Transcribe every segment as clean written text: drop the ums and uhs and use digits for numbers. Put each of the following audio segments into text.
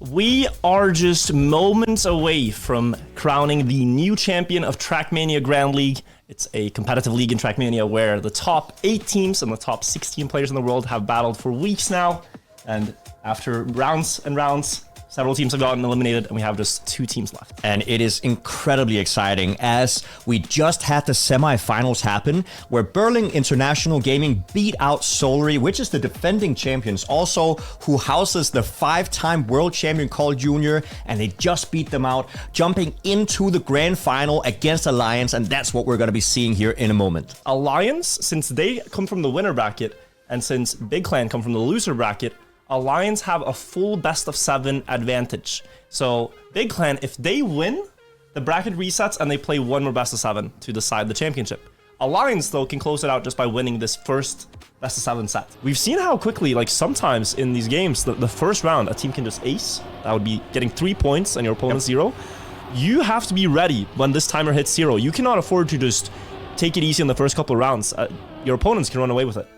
We are just moments away from crowning the new champion of Trackmania Grand League. It's a competitive league in Trackmania where the top 8 teams and the top 16 players in the world have battled for weeks now. And after rounds and rounds, several teams have gotten eliminated, and we have just 2 teams left. And it is incredibly exciting as we just had the semifinals happen where Berlin International Gaming beat out Solary, which is the defending champions, also who houses the 5-time world champion Carl Jr., and they just beat them out, jumping into the grand final against Alliance, and that's what we're going to be seeing here in a moment. Alliance, since they come from the winner bracket, and since Big Clan come from the loser bracket, Alliance have a full best of 7 advantage. So Big Clan, if they win, the bracket resets and they play one more best of 7 to decide the championship. Alliance, though, can close it out just by winning this first best of 7 set. We've seen how quickly, like sometimes in these games, the first round, a team can just ace. That would be getting 3 points and your opponent's 0. You have to be ready when this timer hits 0. You cannot afford to just take it easy in the first couple of rounds. Your opponents can run away with it.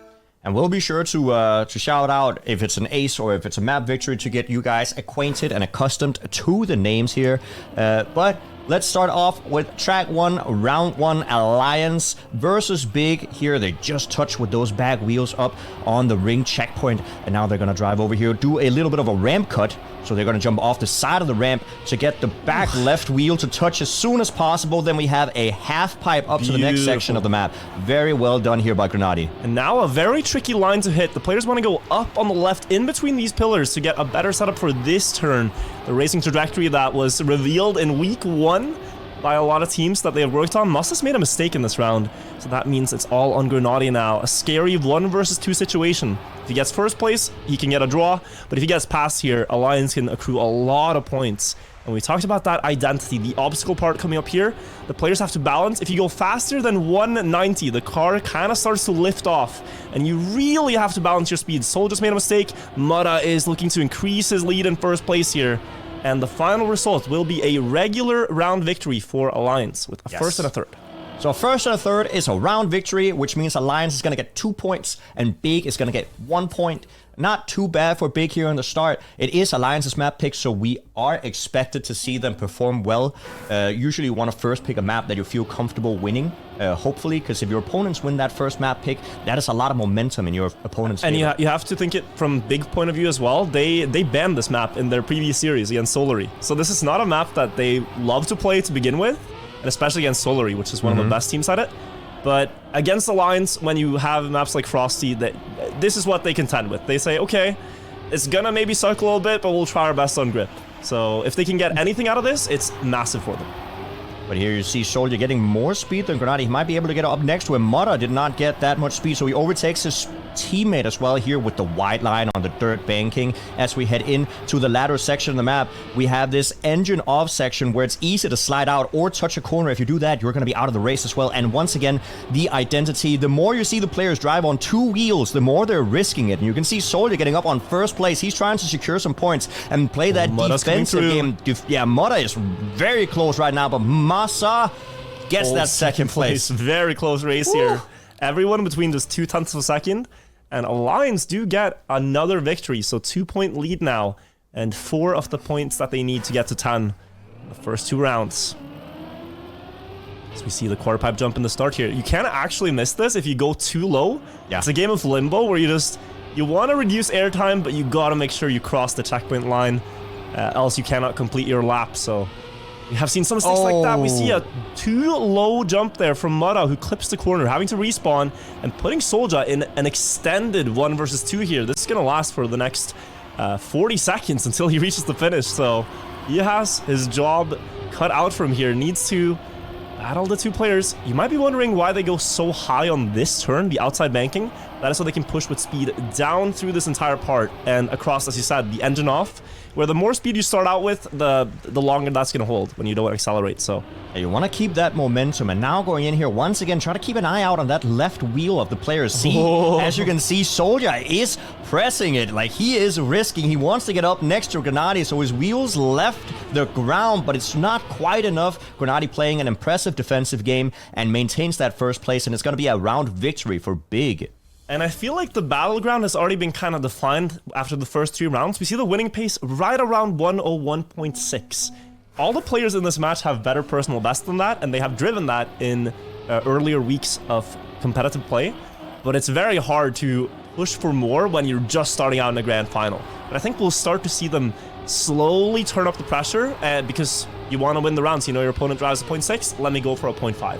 And we'll be sure to shout out if it's an ace or if it's a map victory to get you guys acquainted and accustomed to the names here. But let's start off with track 1, round 1, Alliance versus Big. Here they just touch with those back wheels up on the ring checkpoint. And now they're going to drive over here, do a little bit of a ramp cut. So they're going to jump off the side of the ramp to get the back left wheel to touch as soon as possible. Then we have a half pipe up to the next section of the map. Very well done here by Grenadi. And now a very tricky line to hit. The players want to go up on the left in between these pillars to get a better setup for this turn. The racing trajectory that was revealed in week 1 by a lot of teams that they have worked on must have made a mistake in this round. So that means it's all on Grenadi now. A scary 1 versus 2 situation. If he gets first place, he can get a draw. But if he gets past here, Alliance can accrue a lot of points. And we talked about that identity, the obstacle part coming up here. The players have to balance. If you go faster than 190, the car kind of starts to lift off. And you really have to balance your speed. Soul just made a mistake. Mutta is looking to increase his lead in first place here. And the final result will be a regular round victory for Alliance with a first and a third. So a first and a third is a round victory, which means Alliance is going to get 2 points and Big is going to get 1 point. Not too bad for Big here in the start. It is Alliance's map pick, so we are expected to see them perform well. Usually you want to first pick a map that you feel comfortable winning, hopefully, because if your opponents win that first map pick, that is a lot of momentum in your opponent's favor. And you have to think it from Big point of view as well. They banned this map in their previous series against Solary. So this is not a map that they love to play to begin with, and especially against Solary, which is one of the best teams at it. But against Alliance, when you have maps like Frosty, this is what they contend with. They say, okay, it's gonna maybe suck a little bit, but we'll try our best on grip. So if they can get anything out of this, it's massive for them. But here you see Soldier getting more speed than Grenadi. He might be able to get up next to him. Mutta did not get that much speed, so he overtakes his teammate as well here with the wide line on the dirt banking. As we head into the latter section of the map, we have this engine off section where it's easy to slide out or touch a corner. If you do that, you're going to be out of the race as well. And once again, the identity. The more you see the players drive on 2 wheels, the more they're risking it. And you can see Soldier getting up on first place. He's trying to secure some points and play that defensive game. Yeah, Mutta is very close right now, but Massa gets that second place. Very close race here. Everyone between just 0.2 of a second. And Alliance do get another victory. So 2-point lead now. And 4 of the points that they need to get to 10. The first 2 rounds. As we see the quarter pipe jump in the start here. You can't actually miss this if you go too low. Yeah. It's a game of limbo where you want to reduce airtime, but you got to make sure you cross the checkpoint line. Else you cannot complete your lap. So we have seen some mistakes like that. We see a too low jump there from Mutta, who clips the corner, having to respawn and putting Solja in an extended 1 versus 2 here. This is going to last for the next 40 seconds until he reaches the finish. So he has his job cut out from here. Needs to battle the 2 players. You might be wondering why they go so high on this turn, the outside banking. That is so they can push with speed down through this entire part and across, as you said, the engine off, where the more speed you start out with, the longer that's going to hold when you don't accelerate. So you want to keep that momentum. And now going in here, once again, try to keep an eye out on that left wheel of the players. See, as you can see, Soldier is pressing it. Like, he is risking. He wants to get up next to Grenadi, so his wheels left the ground, but it's not quite enough. Grenadi playing an impressive defensive game and maintains that first place, and it's going to be a round victory for Big. And I feel like the battleground has already been kind of defined after the first 3 rounds. We see the winning pace right around 101.6. All the players in this match have better personal best than that, and they have driven that in earlier weeks of competitive play. But it's very hard to push for more when you're just starting out in a grand final. But I think we'll start to see them slowly turn up the pressure, because you want to win the rounds. You know your opponent drives a 0.6, let me go for a 0.5.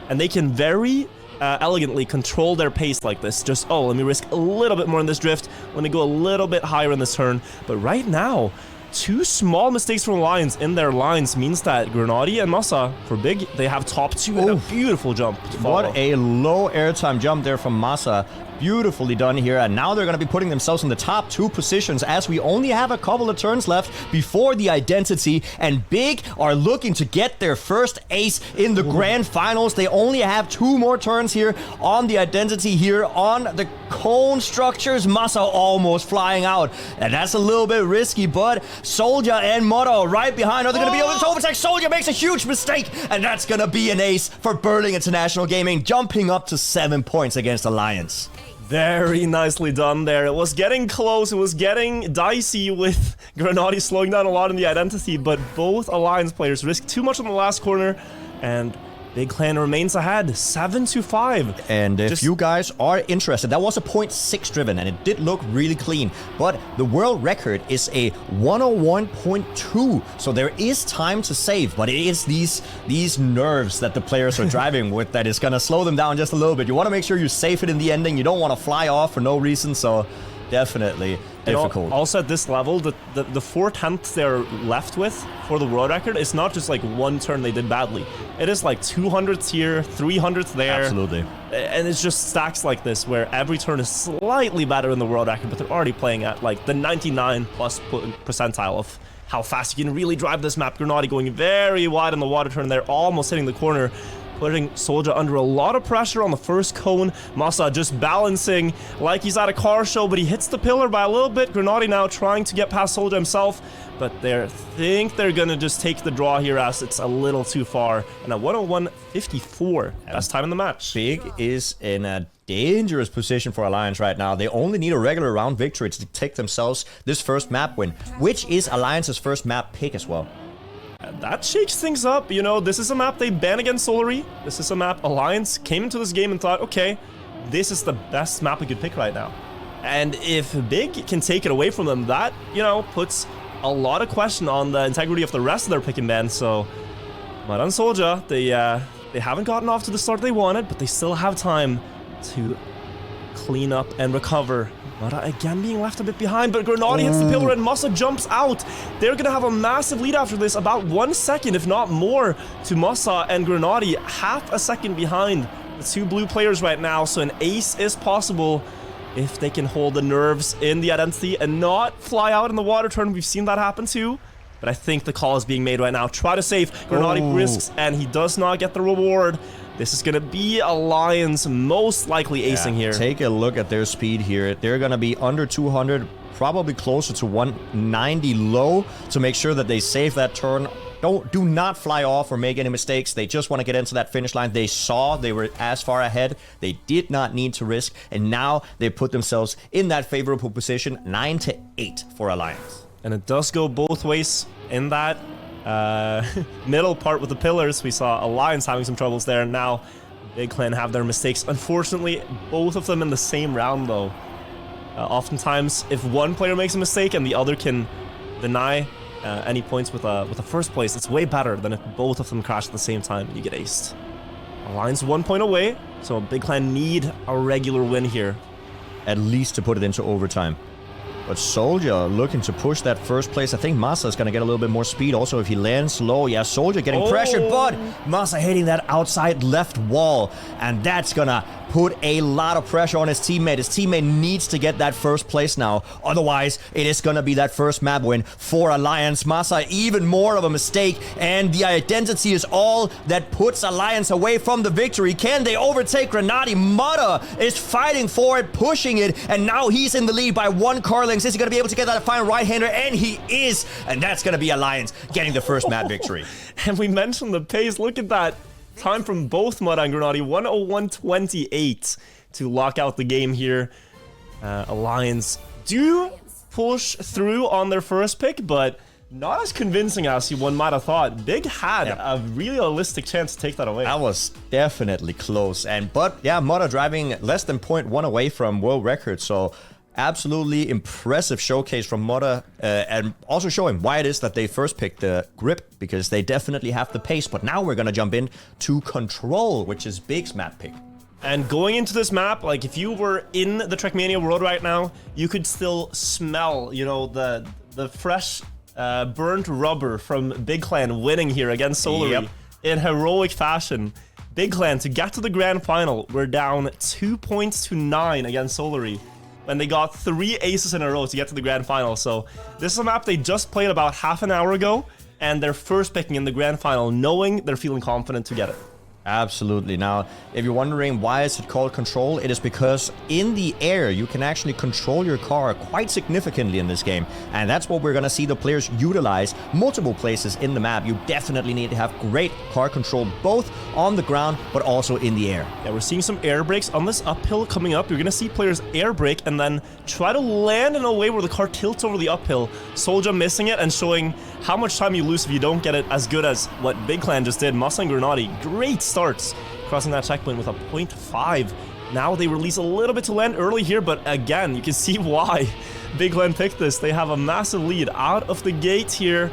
And they can very elegantly control their pace like this. Just, oh, let me risk a little bit more in this drift. Let me go a little bit higher in this turn. But right now, 2 small mistakes from Alliance in their lines means that Grenady and Massa, for Big, they have top 2 and a beautiful jump to follow. What a low airtime jump there from Massa. Beautifully done here, and now they're going to be putting themselves in the top 2 positions as we only have a couple of turns left before the identity, and Big are looking to get their first ace in the grand finals. They only have 2 more turns here on the identity here on the cone structures. Massa almost flying out, and that's a little bit risky, but Soldier and Motto right behind. Are they going to be able to overtake? Soldier makes a huge mistake, and that's going to be an ace for Berling International Gaming, jumping up to 7 points against Alliance. Very nicely done there. It was getting close. It was getting dicey with Grenady slowing down a lot in the identity, but both Alliance players risked too much on the last corner, and Big Clan remains ahead, 7-5. And if you guys are interested, that was a 0.6 driven, and it did look really clean. But the world record is a 101.2, so there is time to save. But it is these nerves that the players are driving with that is going to slow them down just a little bit. You want to make sure you save it in the ending. You don't want to fly off for no reason, so definitely difficult. Also at this level, the 4/10 they're left with for the world record is not just like one turn they did badly. It is like 200th here, 300th there. Absolutely. And it's just stacks like this where every turn is slightly better in the world record, but they're already playing at like the 99+ percentile of how fast you can really drive this map. Grenady going very wide in the water turn there, almost hitting the corner, putting Soldier under a lot of pressure on the first cone. Massa just balancing like he's at a car show, but he hits the pillar by a little bit. Grenady now trying to get past Soldier himself, but they think they're gonna just take the draw here as it's a little too far. And at 101.54, best time in the match. Big is in a dangerous position for Alliance right now. They only need a regular round victory to take themselves this first map win, which is Alliance's first map pick as well. That shakes things up. You know, this is a map they ban against Solary. This is a map Alliance came into this game and thought, okay, this is the best map we could pick right now. And if Big can take it away from them, that, you know, puts a lot of question on the integrity of the rest of their pick and ban. So, Mud and Soldier, they haven't gotten off to the start they wanted, but they still have time to clean up and recover. Mara again being left a bit behind, but Grenady hits the pillar and Massa jumps out. They're going to have a massive lead after this, about 1 second, if not more, to Massa and Grenady. Half a second behind the 2 blue players right now, so an ace is possible if they can hold the nerves in the identity and not fly out in the water turn. We've seen that happen too, but I think the call is being made right now. Try to save. Grenady risks, and he does not get the reward. This is going to be Alliance most likely acing here. Take a look at their speed here. They're going to be under 200, probably closer to 190 low to make sure that they save that turn. Do not fly off or make any mistakes. They just want to get into that finish line. They saw they were as far ahead. They did not need to risk, and now they put themselves in that favorable position, 9-8 for Alliance. And it does go both ways in that middle part with the pillars. We saw Alliance having some troubles there, and now Big Clan have their mistakes. Unfortunately, both of them in the same round though. Oftentimes, if one player makes a mistake and the other can deny any points with a first place, it's way better than if both of them crash at the same time and you get aced. Alliance 1 point away, so Big Clan need a regular win here. At least to put it into overtime. But Soldier looking to push that first place. I think Massa is going to get a little bit more speed. Also, if he lands low, yeah, Soldier getting pressured, but Massa hitting that outside left wall. And that's going to put a lot of pressure on his teammate. His teammate needs to get that first place now. Otherwise, it is going to be that first map win for Alliance. Massa, even more of a mistake. And the identity is all that puts Alliance away from the victory. Can they overtake Grenady? Mudda is fighting for it, pushing it. And now he's in the lead by 1 car length. Is he going to be able to get that final right-hander? And he is. And that's going to be Alliance getting the first map victory. And we mentioned the pace. Look at that. Time from both Mudda and Grenady, 101.28 to lock out the game here. Alliance do push through on their first pick, but not as convincing as one might have thought. Big had a realistic chance to take that away. That was definitely close. But yeah, Mother driving less than 0.1 away from world record. So absolutely impressive showcase from Mother, and also showing why it is that they first picked the grip, because they definitely have the pace. But now we're gonna jump in to Control, which is Big's map pick. And going into this map, like if you were in the Trackmania world right now, you could still smell, you know, the fresh burnt rubber from Big Clan winning here against Solary in heroic fashion. Big Clan, to get to the grand final, we're down 2 points to 9 against Solary. And they got 3 aces in a row to get to the grand final. So this is a map they just played about half an hour ago, and they're first picking in the grand final, knowing they're feeling confident to get it. Absolutely. Now, if you're wondering why is it called Control, it is because in the air, you can actually control your car quite significantly in this game. And that's what we're going to see the players utilize multiple places in the map. You definitely need to have great car control, both on the ground, but also in the air. Yeah, we're seeing some air brakes on this uphill coming up. You're going to see players air brake and then try to land in a way where the car tilts over the uphill. Soldier missing it and showing how much time you lose if you don't get it as good as what Big Clan just did. Massa and Grenadi, great starts, crossing that checkpoint with a 0.5. Now they release a little bit to land early here, but again, you can see why Big Clan picked this. They have a massive lead out of the gate here,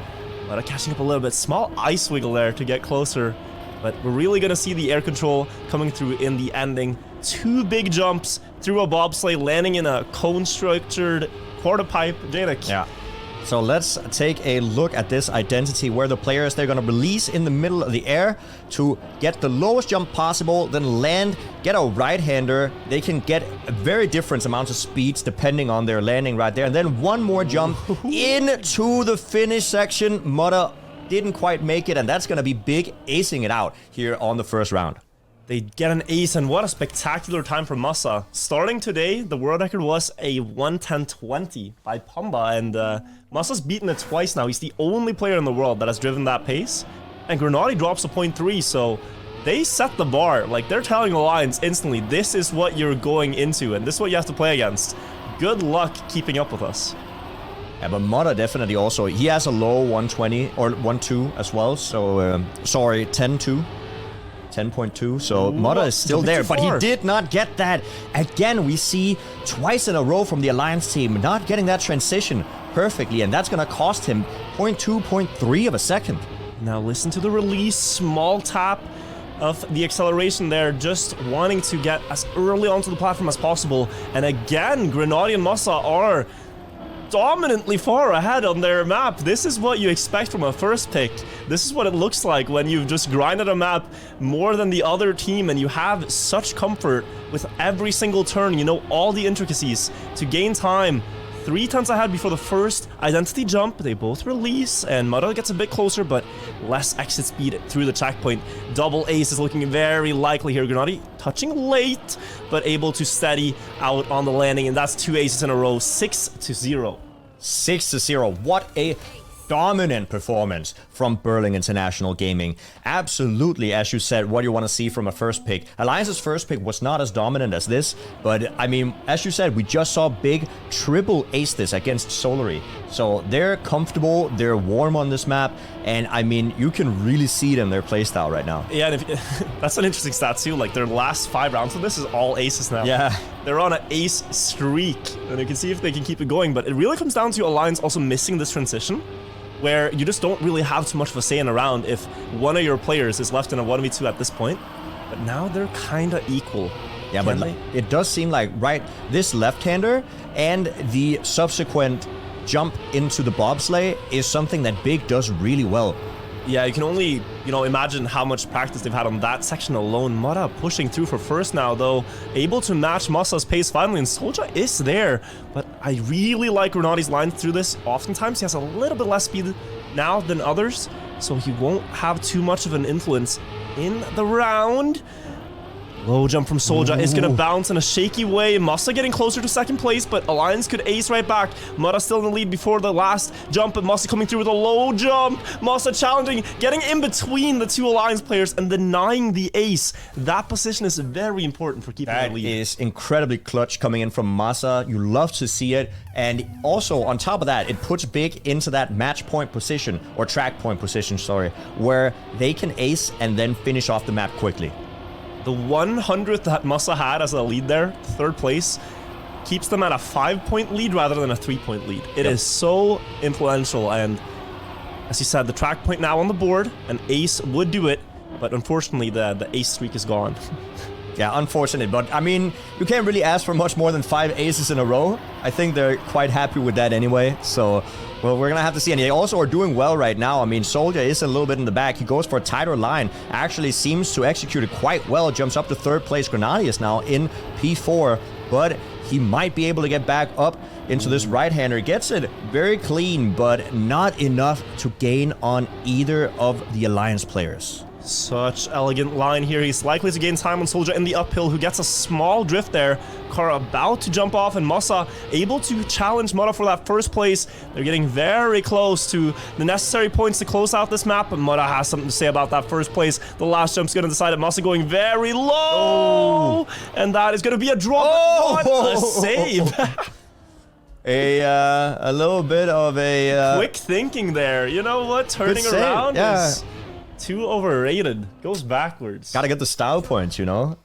but catching up a little bit. Small ice wiggle there to get closer, but we're really going to see the air control coming through in the ending. 2 big jumps through a bobsleigh, landing in a cone-structured quarter pipe. Janik. Yeah. So let's take a look at this identity where the players, they're going to release in the middle of the air to get the lowest jump possible, then land, get a right-hander. They can get very different amounts of speeds depending on their landing right there. And then one more jump into the finish section. Mudda didn't quite make it, and that's going to be Big acing it out here on the first round. They get an ace, and what a spectacular time for Massa. Starting today, the world record was a 1:10.20 by Pumba, and Massa's beaten it twice now. He's the only player in the world that has driven that pace, and Grenadi drops a 0.3, so they set the bar. Like, they're telling Alliance instantly, this is what you're going into, and this is what you have to play against. Good luck keeping up with us. Yeah, but Mudda definitely also, he has a low 120, or 1.2 as well, so, sorry, 10.2. 10.2, so Mudda is still there, but he did not get that. Again, we see twice in a row from the Alliance team not getting that transition perfectly, and that's gonna cost him 0.2, 0.3 of a second. Now listen to the release, small tap of the acceleration there, just wanting to get as early onto the platform as possible. And again, Grenadi and Massa are dominantly far ahead on their map. This is what you expect from a first pick. This is what it looks like when you've just grinded a map more than the other team and you have such comfort with every single turn. You know all the intricacies to gain time. 3 turns ahead before the first identity jump. They both release, and Mudda gets a bit closer, but less exit speed through the checkpoint. Double ace is looking very likely here. Grenadi touching late, but able to steady out on the landing, and that's 2 aces in a row. 6-0. 6-0. What a dominant performance from Berlin International Gaming. Absolutely, as you said, what you want to see from a first pick. Alliance's first pick was not as dominant as this, but I mean, as you said, we just saw Big triple ace this against Solary. So they're comfortable, they're warm on this map, and I mean, you can really see it in their playstyle right now. Yeah, and that's an interesting stat too. Like, their last 5 rounds of this is all aces now. Yeah. They're on an ace streak, and you can see if they can keep it going, but it really comes down to Alliance also missing this transition, where you just don't really have too much of a say in a round if one of your players is left in a 1v2 at this point. But now they're kind of equal. Yeah, but it does seem like, right, this left-hander and the subsequent jump into the bobsleigh is something that Big does really well. Yeah, you can only, you know, imagine how much practice they've had on that section alone. Mudda pushing through for first now, though, able to match Massa's pace finally, and Soldier is there. But I really like Grenadi's line through this. Oftentimes, he has a little bit less speed now than others, so he won't have too much of an influence in the round. Low jump from Soldier is going to bounce in a shaky way. Massa getting closer to second place, but Alliance could ace right back. Mudda still in the lead before the last jump, but Massa coming through with a low jump. Massa challenging, getting in between the two Alliance players and denying the ace. That position is very important for keeping the lead. That is incredibly clutch coming in from Massa. You love to see it. And also, on top of that, it puts Big into that match point position, or track point position, sorry, where they can ace and then finish off the map quickly. The 100th that Massa had as a lead there, third place, keeps them at a 5-point lead rather than a 3-point lead. It is so influential, and as you said, the track point now on the board, an ace would do it, but unfortunately the ace streak is gone. Yeah, unfortunate, but I mean, you can't really ask for much more than 5 aces in a row. I think they're quite happy with that anyway, so, well, we're gonna have to see. And they also are doing well right now. I mean, Soldier is a little bit in the back. He goes for a tighter line, actually seems to execute it quite well, jumps up to third place. Grenadier is now in P4, but he might be able to get back up into this right-hander. Gets it very clean, but not enough to gain on either of the Alliance players. Such elegant line here. He's likely to gain time on Soldier in the uphill, who gets a small drift there. Car about to jump off, and Massa able to challenge Mudda for that first place. They're getting very close to the necessary points to close out this map, but Mudda has something to say about that first place. The last jump's going to decide it. Massa going very low, and that is going to be a drop. What a save. A little bit of a... quick thinking there. You know what? Turning around is... too overrated. Goes backwards. Gotta get the style points, you know?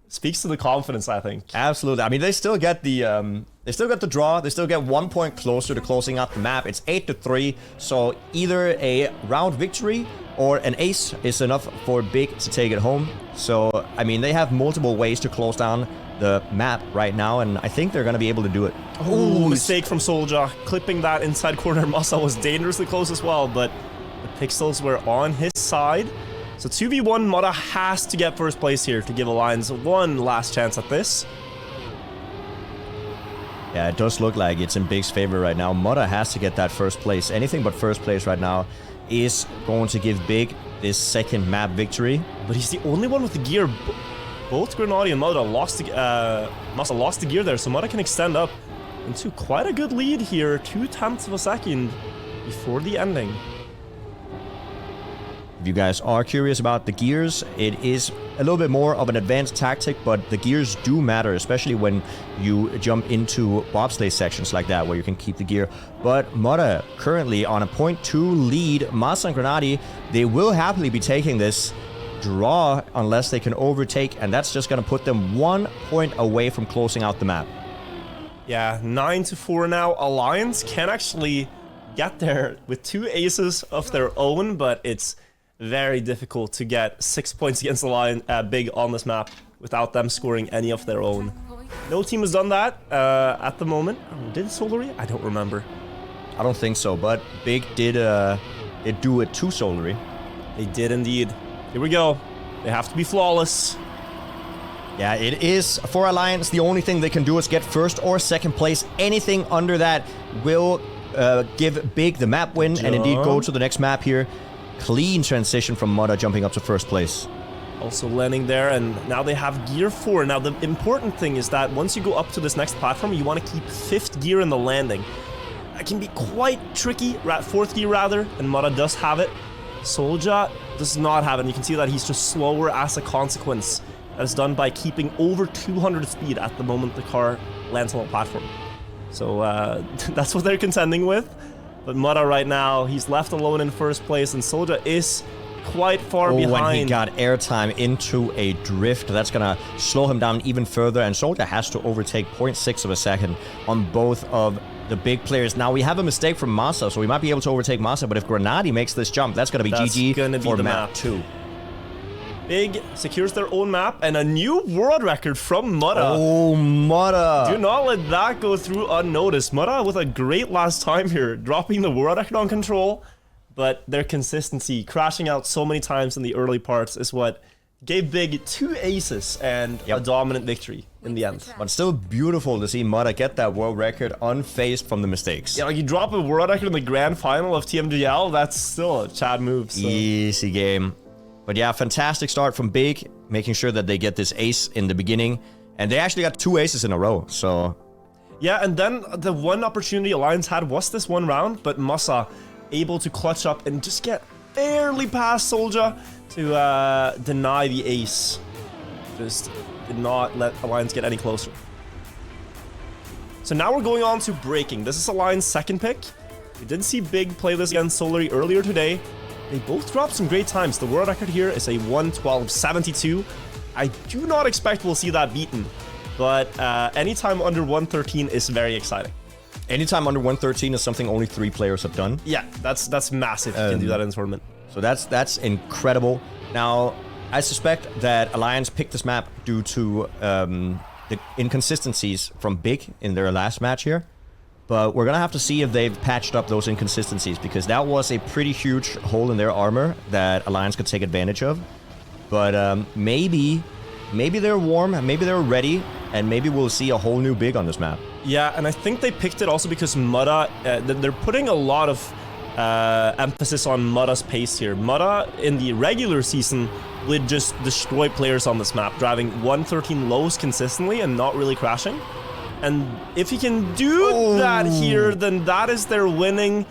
Speaks to the confidence, I think. Absolutely. I mean, they still get the draw. They still get 1 point closer to closing out the map. It's 8-3, so either a round victory or an ace is enough for Big to take it home. So, I mean, they have multiple ways to close down the map right now, and I think they're gonna be able to do it. Oh, mistake from Soldier. Clipping that inside corner. Massa was dangerously close as well, but the pixels were on his side. So 2v1, Mudda has to get first place here to give Alliance one last chance at this. Yeah, it does look like it's in Big's favor right now. Mudda has to get that first place. Anything but first place right now is going to give Big this second map victory. But he's the only one with the gear. Both Grenadier and Mudda lost Massa lost the gear there, so Mudda can extend up into quite a good lead here. 0.2 of a second before the ending. If you guys are curious about the gears, it is a little bit more of an advanced tactic, but the gears do matter, especially when you jump into bobsleigh sections like that, where you can keep the gear. But Mudda currently on a 0.2 lead. Massa and Grenadier, they will happily be taking this draw unless they can overtake, and that's just going to put them 1 point away from closing out the map. Yeah, 9-4 now. Alliance can actually get there with 2 aces of their own, but it's very difficult to get 6 points against Big on this map without them scoring any of their own. No team has done that at the moment. Did Solary? I don't remember. I don't think so, but Big did do it to Solary. They did indeed. Here we go. They have to be flawless. Yeah, it is for Alliance. The only thing they can do is get first or second place. Anything under that will give Big the map win and indeed go to the next map here. Clean transition from Mudda jumping up to first place. Also landing there, and now they have gear 4. Now the important thing is that once you go up to this next platform, you want to keep 5th gear in the landing. It can be quite tricky, 4th gear rather, and Mudda does have it. Soldier does not have it, and you can see that he's just slower as a consequence. That is done by keeping over 200 speed at the moment the car lands on the platform. So that's what they're contending with. But Mudda right now, he's left alone in first place, and Soldier is quite far behind. When he got airtime into a drift, that's gonna slow him down even further, and Soldier has to overtake 0.6 of a second on both of the Big players. Now we have a mistake from Massa, so we might be able to overtake Massa, but if Grenadier makes this jump, that's gonna be GG for map 2. Big secures their own map, and a new world record from Mudda. Oh, Mudda. Do not let that go through unnoticed. Mudda with a great last time here, dropping the world record on control, but their consistency, crashing out so many times in the early parts, is what gave Big 2 aces and a dominant victory in the end. But still beautiful to see Mudda get that world record unfazed from the mistakes. Yeah, like you drop a world record in the grand final of TMGL, that's still a Chad move. So. Easy game. But yeah, fantastic start from Big. making sure that they get this ace in the beginning. And they actually got 2 aces in a row, so... Yeah, and then the one opportunity Alliance had was this one round, but Masa able to clutch up and just get barely past Soldier to deny the ace. Just did not let Alliance get any closer. So now we're going on to breaking. This is Alliance's second pick. We did see Big play this against Solary earlier today. They both dropped some great times. The world record here is a 1:12.72. I do not expect we'll see that beaten, but anytime under 1:13 is very exciting. Anytime under 1:13 is something only 3 players have done. Yeah, that's massive. You can do that in the tournament. So that's incredible. Now, I suspect that Alliance picked this map due to the inconsistencies from Big in their last match here. But we're going to have to see if they've patched up those inconsistencies, because that was a pretty huge hole in their armor that Alliance could take advantage of. But maybe they're warm, maybe they're ready, and maybe we'll see a whole new Big on this map. Yeah, and I think they picked it also because Mutta, they're putting a lot of emphasis on Mutta's pace here. Mutta, in the regular season, would just destroy players on this map, driving 1:13 lows consistently and not really crashing. And if he can do that here, then that is their winning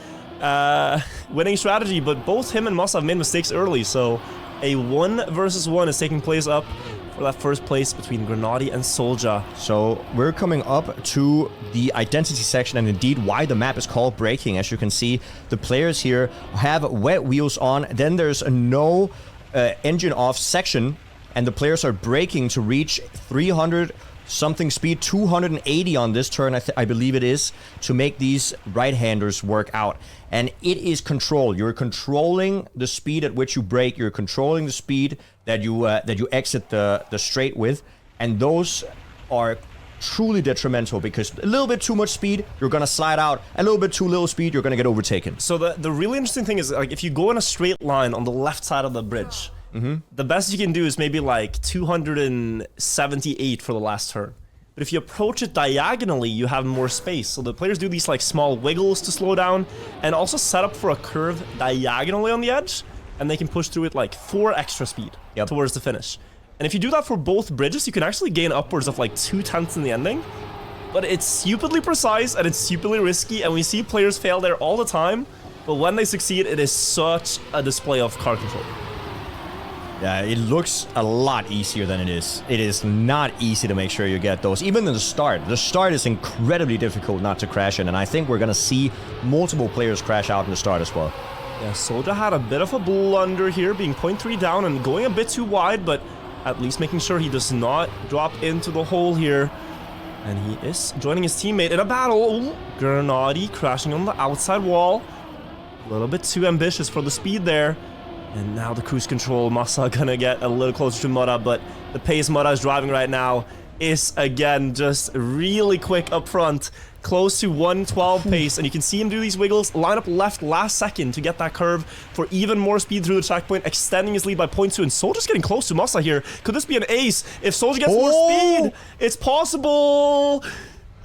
strategy. But both him and Masa have made mistakes early, so a 1 versus 1 is taking place up for that first place between Grenady and Soldier. So we're coming up to the identity section, and indeed why the map is called breaking. As you can see, the players here have wet wheels on. Then there's a no engine off section, and the players are braking to reach 300 something speed, 280 on this turn, I believe it is, to make these right-handers work out. And it is control. You're controlling the speed at which you brake. You're controlling the speed that you exit the straight with, and those are truly detrimental, because a little bit too much speed, you're gonna slide out. A little bit too little speed, you're gonna get overtaken. So the really interesting thing is, like, if you go in a straight line on the left side of the bridge, the best you can do is maybe like 278 for the last turn. But if you approach it diagonally, you have more space. So the players do these like small wiggles to slow down, and also set up for a curve diagonally on the edge, and they can push through it like 4 extra speed towards the finish. And if you do that for both bridges, you can actually gain upwards of like 2/10 in the ending. But it's stupidly precise and it's stupidly risky, and we see players fail there all the time. But when they succeed, it is such a display of car control. Yeah, it looks a lot easier than it is. It is not easy to make sure you get those. Even in the start. The start is incredibly difficult not to crash in, and I think we're going to see multiple players crash out in the start as well. Yeah, Soldier had a bit of a blunder here, being 0.3 down and going a bit too wide, but at least making sure he does not drop into the hole here. And he is joining his teammate in a battle. Ooh, Grenady crashing on the outside wall. A little bit too ambitious for the speed there. And now the cruise control, Masa gonna get a little closer to Mutta, but the pace Mutta is driving right now is, again, just really quick up front, close to 112 pace, and you can see him do these wiggles, line up left last second to get that curve for even more speed through the checkpoint, extending his lead by 0.2, and Soldier's getting close to Masa here. Could this be an ace? If Soldier gets more speed, it's possible!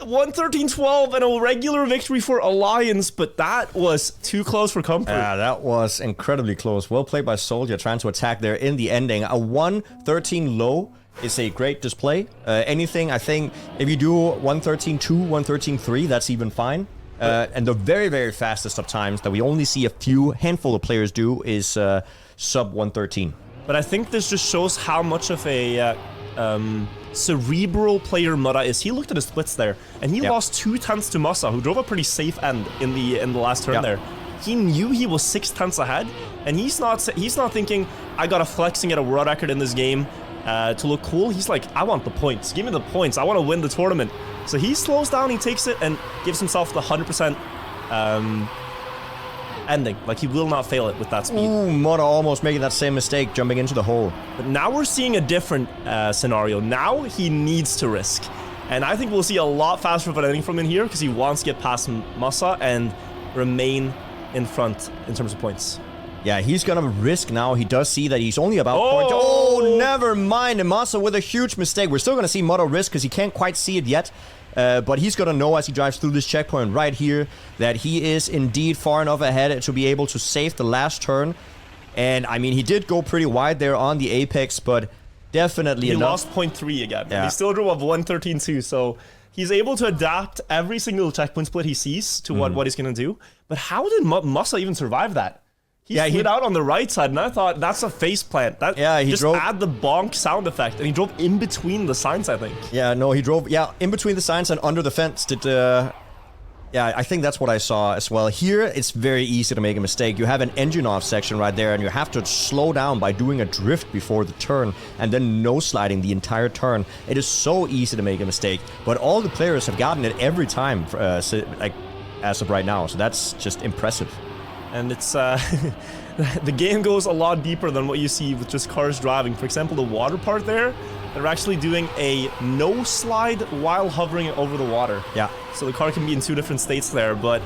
1:13.12 and a regular victory for Alliance, but that was too close for comfort. Yeah, that was incredibly close. Well played by Soldier, trying to attack there in the ending. A 1:13 low is a great display. Anything, I think, if you do 1:13.2, 1:13.3, that's even fine. And the very, very fastest of times that we only see a handful of players do is sub 1:13. But I think this just shows how much of a cerebral player Mutta is. He looked at his splits there, and he lost 2/10 to Masa, who drove a pretty safe end in the last turn there. He knew he was 6/10 ahead, and he's not thinking, I gotta flex and get a world record in this game to look cool. He's like, I want the points. Give me the points. I want to win the tournament. So he slows down, he takes it, and gives himself the 100% ending. Like, he will not fail it with that speed. Ooh, Mutta almost making that same mistake, jumping into the hole. But now we're seeing a different scenario. Now he needs to risk. And I think we'll see a lot faster of an ending from him here, because he wants to get past Masa and remain in front in terms of points. Yeah, he's gonna risk now. He does see that he's only about point. Oh, never mind. And Masa with a huge mistake. We're still gonna see Mutta risk because he can't quite see it yet. But he's gonna know as he drives through this checkpoint right here that he is indeed far enough ahead to be able to save the last turn. And I mean, he did go pretty wide there on the apex, but definitely he enough. lost 0.3 again. Yeah. He still drew up 113.2, so he's able to adapt every single checkpoint split he sees to what he's going to do. But how did Massa even survive that? He slid out on the right side, and I thought, that's a face plant. He just add the bonk sound effect, and he drove in between the signs, I think. Yeah, no, he drove, in between the signs and under the fence. I think that's what I saw as well. Here, it's very easy to make a mistake. You have an engine off section right there, and you have to slow down by doing a drift before the turn, and then no-sliding the entire turn. It is so easy to make a mistake, but all the players have gotten it every time, as of right now, so that's just impressive. And it's the game goes a lot deeper than what you see with just cars driving. For example, the water part there, they're actually doing a no slide while hovering over the water. Yeah. So the car can be in 2 different states there, but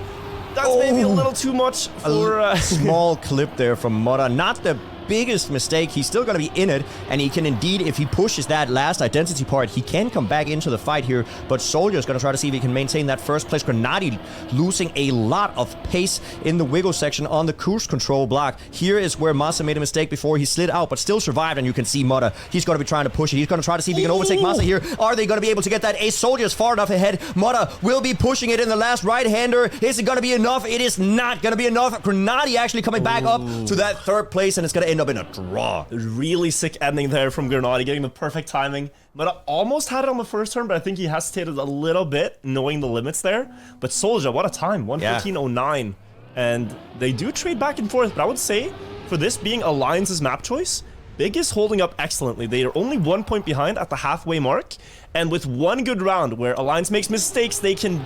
that's maybe a little too much for a small clip there from Mora. Not the biggest mistake. He's still going to be in it, and he can indeed, if he pushes that last identity part, he can come back into the fight here, but Soldier is going to try to see if he can maintain that first place. Grenadi losing a lot of pace in the wiggle section on the cruise control block. Here is where Massa made a mistake before he slid out, but still survived, and you can see Mudda. He's going to be trying to push it. He's going to try to see if he can overtake Massa here. Are they going to be able to get that ace? Soldier is far enough ahead. Mudda will be pushing it in the last right-hander. Is it going to be enough? It is not going to be enough. Grenadi actually coming back up to that third place, and it's going to end up in a draw. Really sick ending there from Grenadi, getting the perfect timing. But I almost had it on the first turn, but I think he hesitated a little bit, knowing the limits there. But Soldier, what a time, 1:15.09. And they do trade back and forth, but I would say, for this being Alliance's map choice, Big is holding up excellently. They are only 1 point behind at the halfway mark, and with one good round where Alliance makes mistakes, they can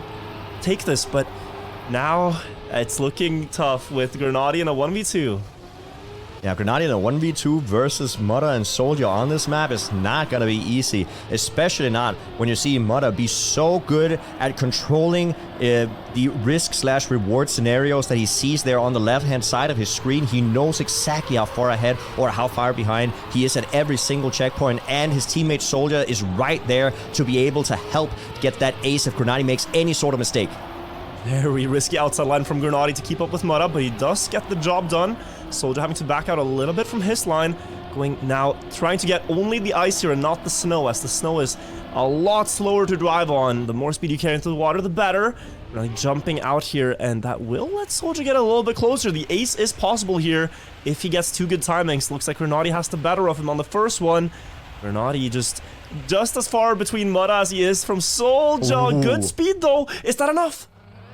take this, but now it's looking tough with Grenadi in a 1v2. Yeah, Grenadi in a 1v2 versus Mudda and Soldier on this map is not going to be easy, especially not when you see Mudda be so good at controlling the risk/reward scenarios that he sees there on the left-hand side of his screen. He knows exactly how far ahead or how far behind he is at every single checkpoint, and his teammate Soldier is right there to be able to help get that ace if Grenadi makes any sort of mistake. Very risky outside line from Grenadi to keep up with Mudda, but he does get the job done. Soldier having to back out a little bit from his line, going now trying to get only the ice here and not the snow, as the snow is a lot slower to drive on. The more speed you carry into the water, the better. Really jumping out here, and that will let Soldier get a little bit closer. The ace is possible here if he gets 2 good timings. Looks like Grenadi has the better of him on the first one. Grenadi just as far between Mudda as he is from Soldier. Ooh. Good speed though. Is that enough?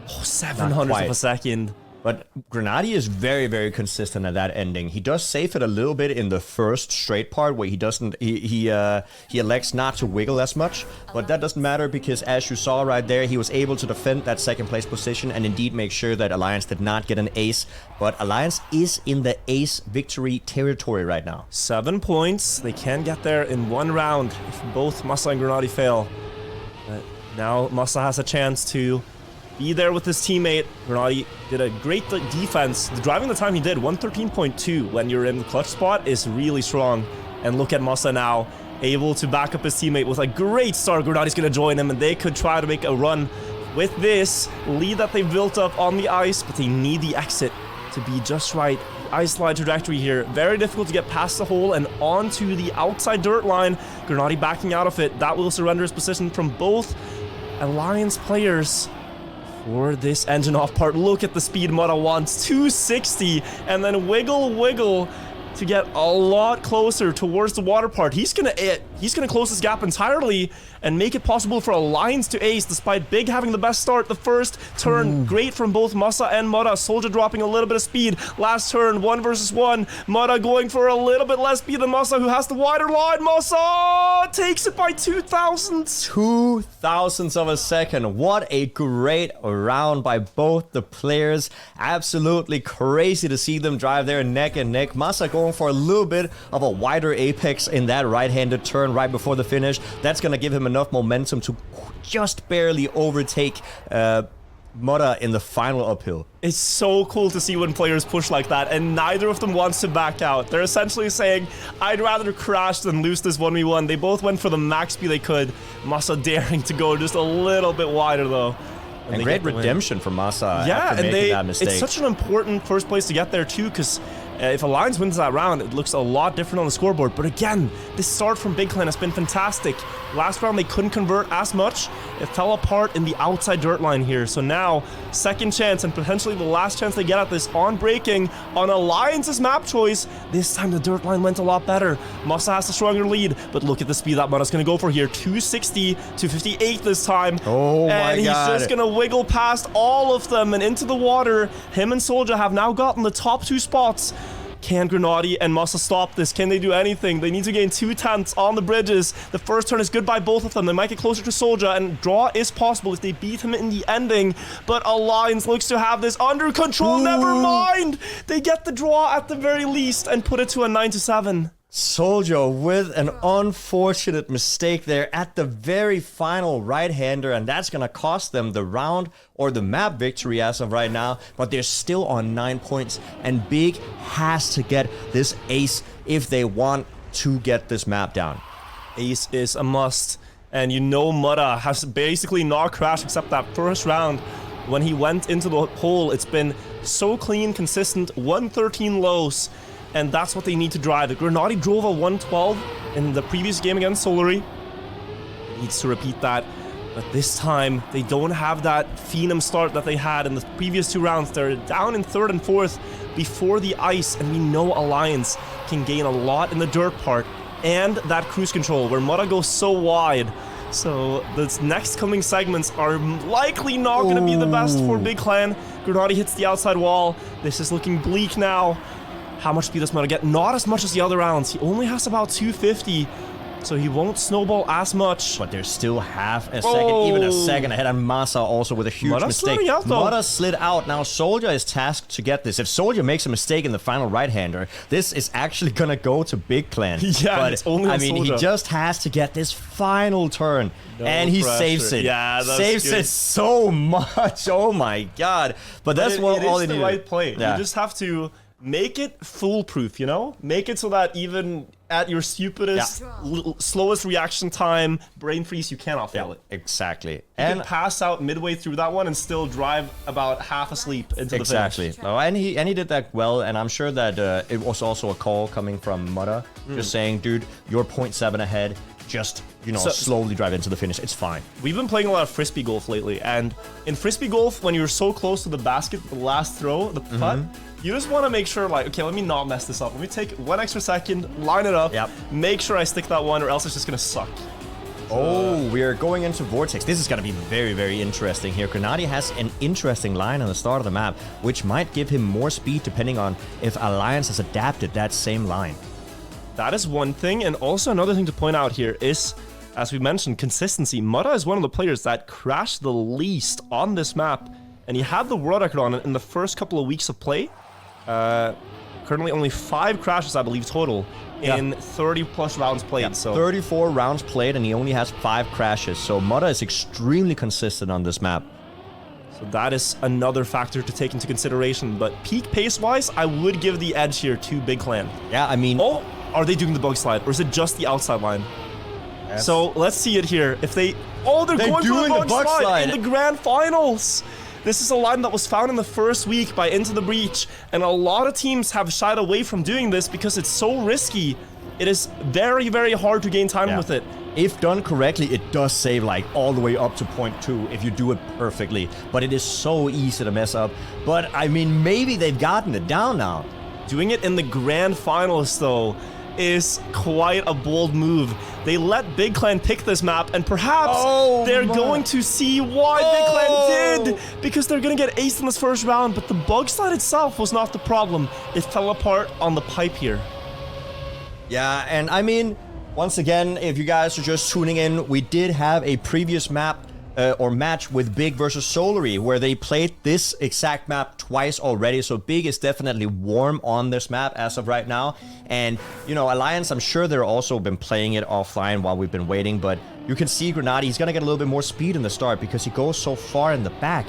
Oh, 700th of a second. But Grenadi is very, very consistent at that ending. He does save it a little bit in the first straight part where he doesn't, he elects not to wiggle as much, but that doesn't matter because as you saw right there, he was able to defend that second place position and indeed make sure that Alliance did not get an ace. But Alliance is in the ace victory territory right now. 7 points. They can get there in 1 round if both Massa and Grenadi fail. But now Massa has a chance to be there with his teammate. Grenadi did a great defense. Driving the time he did, 113.2 when you're in the clutch spot is really strong. And look at Massa now, able to back up his teammate with a great start. Grenadi's going to join him, and they could try to make a run with this lead that they've built up on the ice, but they need the exit to be just right. The ice slide trajectory here, very difficult to get past the hole and onto the outside dirt line. Grenadi backing out of it. That will surrender his position from both Alliance players. For this engine off part, look at the speed Mudda wants, 260, and then wiggle to get a lot closer towards the water part. He's gonna close this gap entirely and make it possible for Alliance to ace, despite Big having the best start. The first turn, great from both Massa and Mudda. Soldier dropping a little bit of speed. Last turn, 1 versus 1. Mudda going for a little bit less speed than Massa, who has the wider line. Massa takes it by 2,000. 2,000ths of a second. What a great round by both the players. Absolutely crazy to see them drive there neck and neck. Massa going for a little bit of a wider apex in that right-handed turn right before the finish. That's going to give him enough momentum to just barely overtake Mudda in the final uphill. It's so cool to see when players push like that, and neither of them wants to back out. They're essentially saying, I'd rather crash than lose this 1v1. They both went for the max speed they could. Massa daring to go just a little bit wider though. And great redemption from Massa yeah, after and making that mistake. It's such an important first place to get there too, because If Alliance wins that round, it looks a lot different on the scoreboard. But again, this start from Big Clan has been fantastic. Last round, they couldn't convert as much. It fell apart in the outside dirt line here. So now, second chance and potentially the last chance they get at this on breaking on Alliance's map choice. This time, the dirt line went a lot better. Masa has the stronger lead, but look at the speed that Mudda's going to go for here. 260 to 58 this time. Oh my God. And he's just going to wiggle past all of them and into the water. Him and Soldier have now gotten the top 2 spots. Can Grenady and Masa stop this? Can they do anything? They need to gain 2 tenths on the bridges. The first turn is good by both of them. They might get closer to Soldier, and draw is possible if they beat him in the ending. But Alliance looks to have this under control. Ooh. Never mind! They get the draw at the very least and put it to a 9-7. Soldier with an unfortunate mistake there at the very final right-hander, and that's going to cost them the round or the map victory as of right now, but they're still on 9 points, and Big has to get this ace if they want to get this map down. Ace is a must, and you know Mudda has basically not crashed except that first round. When he went into the hole, it's been so clean, consistent, 113 lows. And that's what they need to drive. Grenady drove a 112 in the previous game against Solary. Needs to repeat that. But this time, they don't have that phenom start that they had in the previous 2 rounds. They're down in 3rd and 4th before the ice. And we know Alliance can gain a lot in the dirt part. And that cruise control, where Mudda goes so wide. So the next coming segments are likely not going to be the best for Big Clan. Grenady hits the outside wall. This is looking bleak now. How much speed does Mudda get? Not as much as the other rounds. He only has about 250, so he won't snowball as much. But there's still half a second, even a second ahead, and Masa also with a huge mistake. Mudda slid out. Now Soldier is tasked to get this. If Soldier makes a mistake in the final right-hander, this is actually gonna go to Big Clan. Yeah, but it's only on Soldier. He just has to get this final turn, and he saves it. Yeah, that's saves good. it so much. Oh my God! But that's all they need. It is the right play. Yeah. You just have to make it foolproof, you know? Make it so that even at your stupidest, slowest reaction time, brain freeze, you cannot fail it. Exactly. You can pass out midway through that one and still drive about half asleep into the finish. Oh, and he did that well, and I'm sure that it was also a call coming from Mudda, just saying, dude, you're 0.7 ahead, just, slowly drive into the finish. It's fine. We've been playing a lot of Frisbee Golf lately, and in Frisbee Golf, when you're so close to the basket, the last throw, the putt, you just want to make sure, like, okay, let me not mess this up. Let me take 1 extra second, line it up, make sure I stick that one, or else it's just going to suck. Oh, we are going into Vortex. This is going to be very, very interesting here. Grenady has an interesting line on the start of the map, which might give him more speed depending on if Alliance has adapted that same line. That is one thing, and also another thing to point out here is, as we mentioned, consistency. Mudda is one of the players that crashed the least on this map, and he had the world record on it in the first couple of weeks of play. Currently only 5 crashes, I believe, total in 30 plus rounds played. So 34 rounds played, and he only has 5 crashes. So Mudda is extremely consistent on this map. So that is another factor to take into consideration. But peak pace-wise, I would give the edge here to Big Clan. Yeah, I mean... Oh, are they doing the bug slide, or is it just the outside line? Yes. So let's see it here. If they... Oh, they're going for the bug slide in the grand finals! This is a line that was found in the first week by Into the Breach, and a lot of teams have shied away from doing this because it's so risky. It is very, very hard to gain time with it. If done correctly, it does save like all the way up to 0.2 if you do it perfectly, but it is so easy to mess up. But I mean, maybe they've gotten it down now. Doing it in the grand finals, though, is quite a bold move. They let Big Clan pick this map, and perhaps they're going to see why Big Clan did, because they're going to get aced in this first round, but the bug slide itself was not the problem. It fell apart on the pipe here. Yeah, and I mean, once again, if you guys are just tuning in, we did have a previous map or match with Big versus Solary, where they played this exact map twice already, so Big is definitely warm on this map as of right now. And, Alliance, I'm sure they're also been playing it offline while we've been waiting, but you can see Grenady, he's gonna get a little bit more speed in the start because he goes so far in the back.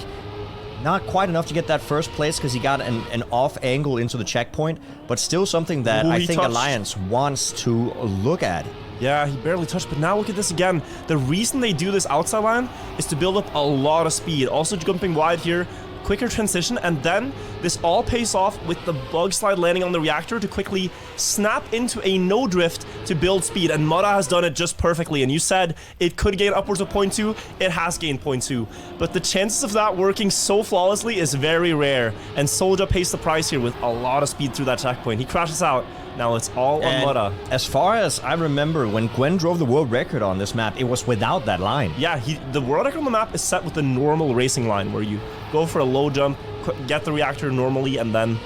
Not quite enough to get that first place because he got an off angle into the checkpoint, but still something that I think Alliance wants to look at. Yeah, he barely touched, but now look at this again. The reason they do this outside line is to build up a lot of speed. Also jumping wide here, quicker transition, and then This all pays off with the bug slide landing on the reactor to quickly snap into a no drift to build speed, and Mudda has done it just perfectly. And you said it could gain upwards of 0.2, it has gained 0.2, but the chances of that working so flawlessly is very rare, and Soldier pays the price here with a lot of speed through that checkpoint. He crashes out. Now it's all on Mudda. As far as I remember, when Gwen drove the world record on this map, it was without that line. Yeah, the world record on the map is set with the normal racing line, where you go for a low jump, get the reactor normally, and then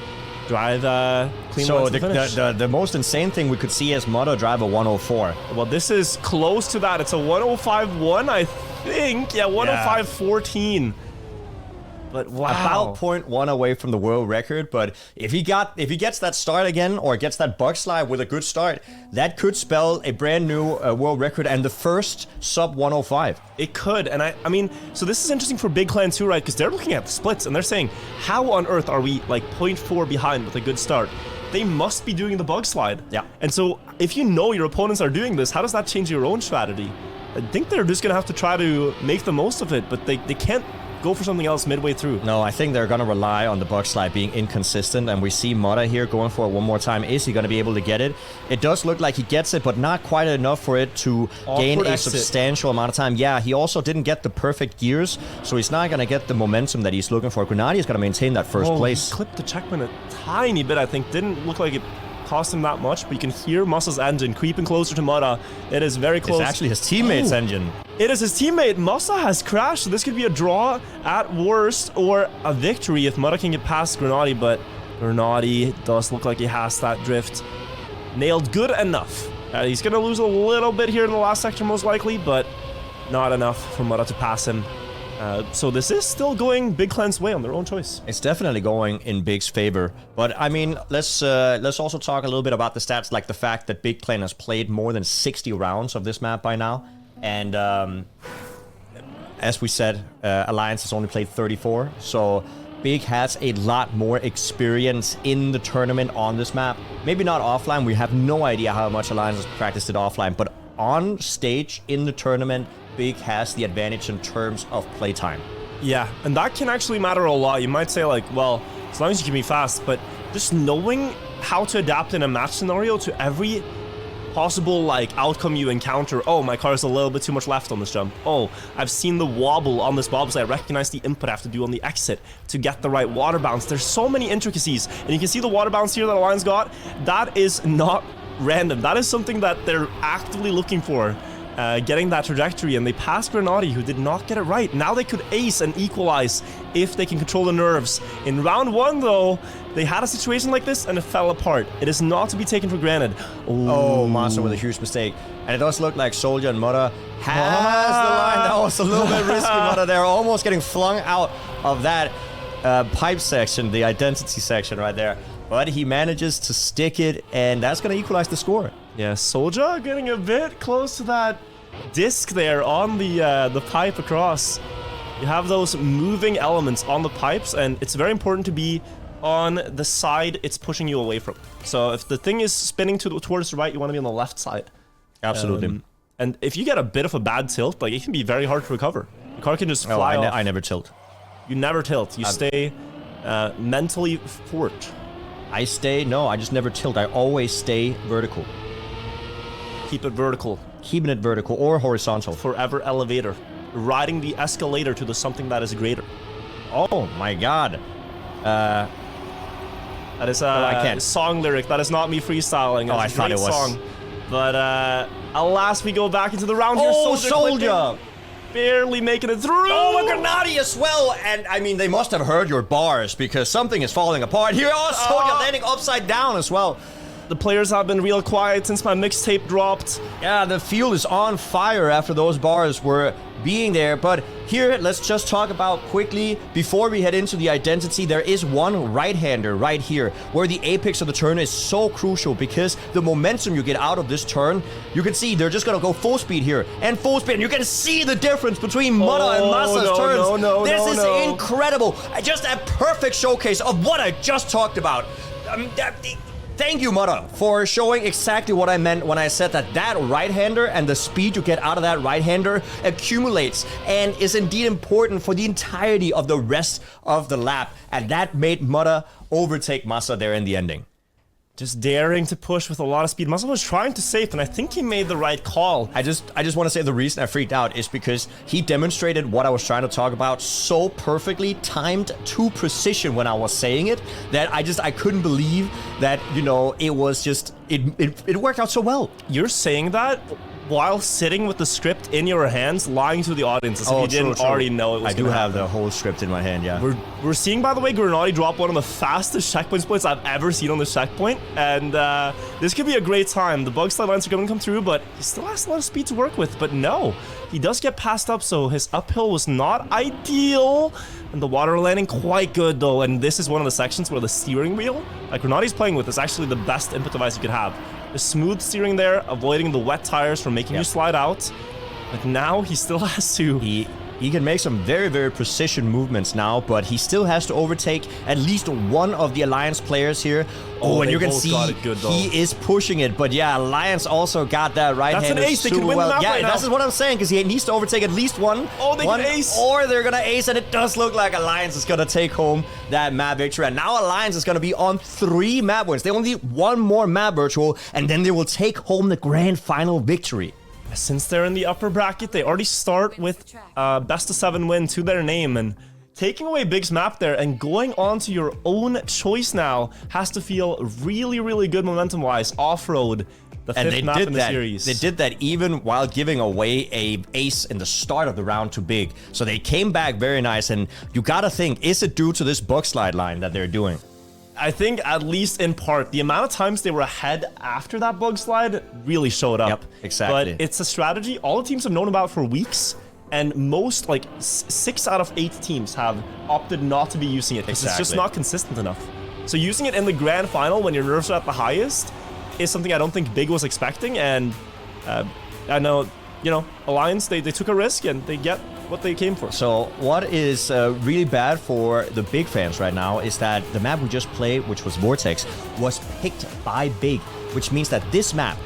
drive clean. So the most insane thing we could see is Mudda drive a 104. Well, this is close to that. It's a 105.1, I think. Yeah, 105.14. But wow. About 0.1 away from the world record, but if he gets that start again, or gets that bug slide with a good start, that could spell a brand new world record and the first sub 105. It could, and I mean, so this is interesting for Big Clan too, right? Because they're looking at the splits and they're saying, how on earth are we like 0.4 behind with a good start? They must be doing the bug slide. Yeah. And so if you know your opponents are doing this, how does that change your own strategy? I think they're just gonna have to try to make the most of it, but they can't go for something else midway through. No, I think they're going to rely on the bug slide being inconsistent, and we see Mudda here going for it one more time. Is he going to be able to get it? It does look like he gets it, but not quite enough for it to gain a substantial amount of time. Yeah, he also didn't get the perfect gears, so he's not going to get the momentum that he's looking for. Grenadier is going to maintain that first place. He clipped the checkpoint a tiny bit, I think. Didn't look like it cost him that much, but you can hear Musa's engine creeping closer to Mudda. It is very close. It's actually his teammate's engine. It is his teammate. Musa has crashed, so this could be a draw at worst, or a victory if Mudda can get past Grenadier, but Grenadier does look like he has that drift nailed good enough. He's going to lose a little bit here in the last sector most likely, but not enough for Mudda to pass him. So this is still going Big Clan's way on their own choice. It's definitely going in Big's favor. But I mean, let's also talk a little bit about the stats, like the fact that Big Clan has played more than 60 rounds of this map by now. And as we said, Alliance has only played 34. So Big has a lot more experience in the tournament on this map. Maybe not offline. We have no idea how much Alliance has practiced it offline. But on stage in the tournament, Big has the advantage in terms of playtime. Yeah, and that can actually matter a lot. You might say like, well, as long as you can be fast, but just knowing how to adapt in a match scenario to every possible like outcome you encounter. Oh, my car is a little bit too much left on this jump. Oh, I've seen the wobble on this bob, so I recognize the input I have to do on the exit to get the right water bounce. There's so many intricacies, and you can see the water bounce here that Alliance got. That is not random. That is something that they're actively looking for. Getting that trajectory, and they passed Grenadier, who did not get it right. Now they could ace and equalize if they can control the nerves. In round one, though, they had a situation like this and it fell apart. It is not to be taken for granted. Ooh. Oh, Monster with a huge mistake. And it does look like Soldier and Mudda has the line. That was a little bit risky, Mudda. They're almost getting flung out of that pipe section, the identity section right there. But he manages to stick it, and that's going to equalize the score. Yeah, Soldier getting a bit close to that disc there on the pipe across. You have those moving elements on the pipes, and it's very important to be on the side it's pushing you away from. So if the thing is spinning towards the right, you want to be on the left side. Absolutely. And if you get a bit of a bad tilt, like, it can be very hard to recover. The car can just fly off. I never tilt. You never tilt. You stay mentally fort. I just never tilt. I always stay vertical. Keep it vertical. Keeping it vertical or horizontal. Forever elevator. Riding the escalator to the something that is greater. Oh my god. That is a song lyric. That is not me freestyling. I thought it was. Song. But alas, we go back into the round here. Oh, Soldier! Barely making it through. Oh, Grenadier as well. And I mean, they must have heard your bars because something is falling apart here. Oh, Soldier landing upside down as well. The players have been real quiet since my mixtape dropped. Yeah, the field is on fire after those bars were being there. But here, let's just talk about quickly, before we head into the identity, there is one right-hander right here, where the apex of the turn is so crucial because the momentum you get out of this turn, you can see they're just going to go full speed here, and full speed, and you can see the difference between Mudda and Masa's turns. This is incredible. Just a perfect showcase of what I just talked about. Thank you, Mudda, for showing exactly what I meant when I said that right-hander and the speed you get out of that right-hander accumulates and is indeed important for the entirety of the rest of the lap. And that made Mudda overtake Massa there in the ending. Just daring to push with a lot of speed. Massa was trying to save, and I think he made the right call. I just want to say the reason I freaked out is because he demonstrated what I was trying to talk about so perfectly, timed to precision when I was saying it, that I couldn't believe that, you know, it was just, it worked out so well. You're saying that while sitting with the script in your hands, lying to the audience as if you didn't already know it was I do have the whole script in my hand, yeah. We're seeing, by the way, Grenady drop one of the fastest checkpoint splits I've ever seen on this checkpoint, and this could be a great time. The bug slide lines are going to come through, but he still has a lot of speed to work with. But no, he does get passed up, so his uphill was not ideal, and the water landing quite good, though. And this is one of the sections where the steering wheel, like Grenady's playing with, is actually the best input device you could have. The smooth steering there, avoiding the wet tires from making you slide out. But now he still has to... He can make some very, very precision movements now, but he still has to overtake at least one of the Alliance players here. Oh, and you can see he is pushing it. But yeah, Alliance also got that right-hander. That's an ace. They could win the map right now. That's what I'm saying, because he needs to overtake at least one. Oh, they can ace. Or they're going to ace, and it does look like Alliance is going to take home that map victory. And now Alliance is going to be on 3 map wins. They only need 1 more map virtual, and then they will take home the grand final victory. Since they're in the upper bracket, they already start with best of 7 win to their name, and taking away Big's map there and going on to your own choice now has to feel really, really good momentum-wise. Off-road, the 5th map in the series. They did that even while giving away a ace in the start of the round to Big. So they came back very nice, and you gotta think, is it due to this bug slide line that they're doing? I think, at least in part, the amount of times they were ahead after that bug slide really showed up. Yep, exactly. But it's a strategy all the teams have known about for weeks, and most, like, 6 out of 8 teams have opted not to be using it because it's just not consistent enough. So using it in the grand final when your nerves are at the highest is something I don't think Big was expecting, and I know, you know, Alliance, they took a risk, and they get what they came for. So what is really bad for the Big fans right now is that the map we just played, which was Vortex, was picked by Big, which means that this map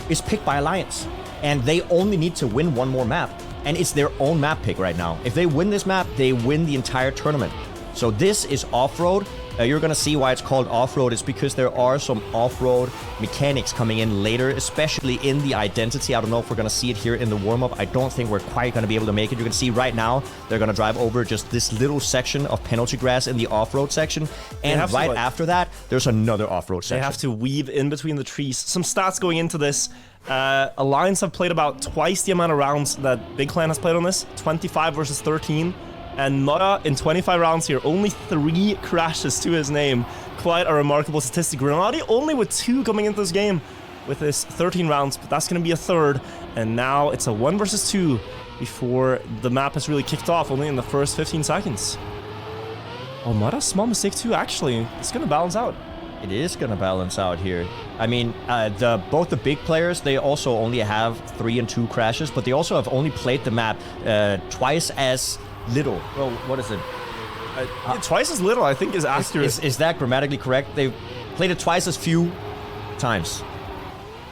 is picked by Alliance, and they only need to win 1 more map, and it's their own map pick right now. If they win this map, they win the entire tournament. So this is off-road. You're going to see why it's called off-road. It's because there are some off-road mechanics coming in later, especially in the identity. I don't know if we're going to see it here in the warm-up. I don't think we're quite going to be able to make it. You can see right now, they're going to drive over just this little section of penalty grass in the off-road section. And right after that, there's another off-road section. They have to weave in between the trees. Some stats going into this. Alliance have played about twice the amount of rounds that Big Clan has played on this. 25 versus 13. And Mudda, in 25 rounds here, only 3 crashes to his name. Quite a remarkable statistic. Grenady only with 2 coming into this game with his 13 rounds, but that's going to be a 3rd. And now it's a 1 versus 2 before the map has really kicked off, only in the first 15 seconds. Oh, Mudda's small mistake too, actually. It's going to balance out. It is going to balance out here. I mean, both the Big players, they also only have 3 and 2 crashes, but they also have only played the map twice as little. Well, what is it? Twice as little, I think, is accurate. Is that grammatically correct? They've played it twice as few times.